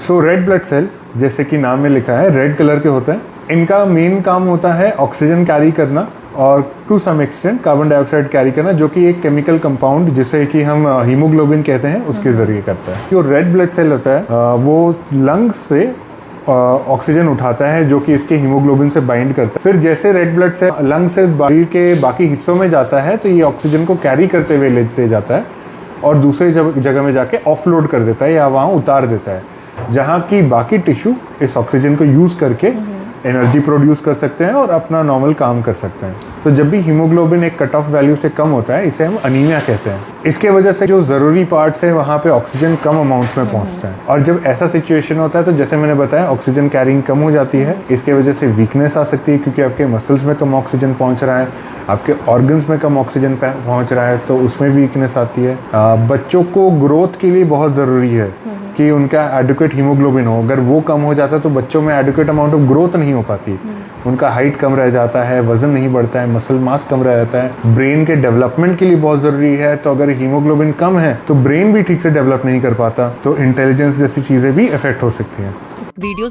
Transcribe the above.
सो red blood cell, जैसे कि नाम में लिखा है, रेड कलर के होते हैं। इनका मेन काम होता है ऑक्सीजन कैरी करना और to some extent carbon dioxide carry करना, जो कि एक केमिकल कंपाउंड जिसे कि हम हीमोग्लोबिन कहते हैं उसके जरिए करता है। जो रेड ब्लड सेल होता है वो लंग्स से ऑक्सीजन उठाता है जो कि इसके हीमोग्लोबिन से बाइंड करता है। फिर जैसे रेड ब्लड सेल लंग से बॉडी के बाकी हिस्सों में जाता है तो ये ऑक्सीजन को कैरी करते हुए लेते जाता है और दूसरी जगह में जाके ऑफलोड कर देता है या वहाँ उतार देता है, जहाँ की बाकी टिश्यू इस ऑक्सीजन को यूज़ करके एनर्जी प्रोड्यूस कर सकते हैं और अपना नॉर्मल काम कर सकते हैं। तो जब भी हीमोग्लोबिन एक कट ऑफ वैल्यू से कम होता है, इसे हम अनीमिया कहते हैं। इसके वजह से जो ज़रूरी पार्ट्स है वहाँ पे ऑक्सीजन कम अमाउंट में पहुँचता है और जब ऐसा सिचुएशन होता है तो जैसे मैंने बताया ऑक्सीजन कैरिंग कम हो जाती है। इसके वजह से वीकनेस आ सकती है क्योंकि आपके मसल्स में कम ऑक्सीजन पहुँच रहा है, आपके ऑर्गन्स में कम ऑक्सीजन पहुँच रहा है तो उसमें वीकनेस आती है। बच्चों को ग्रोथ के लिए बहुत ज़रूरी है कि उनका एडुकेट हीमोग्लोबिन हो। अगर वो कम हो जाता है तो बच्चों में एडुकेट अमाउंट ऑफ ग्रोथ नहीं हो पाती, उनका हाइट कम रह जाता है, वजन नहीं बढ़ता है, मसल मास कम रह जाता है। ब्रेन के डेवलपमेंट के लिए बहुत ज़रूरी है, तो अगर हीमोग्लोबिन कम है तो ब्रेन भी ठीक से डेवलप नहीं कर पाता, तो इंटेलिजेंस जैसी चीज़ें भी इफेक्ट हो सकती हैं। वीडियोस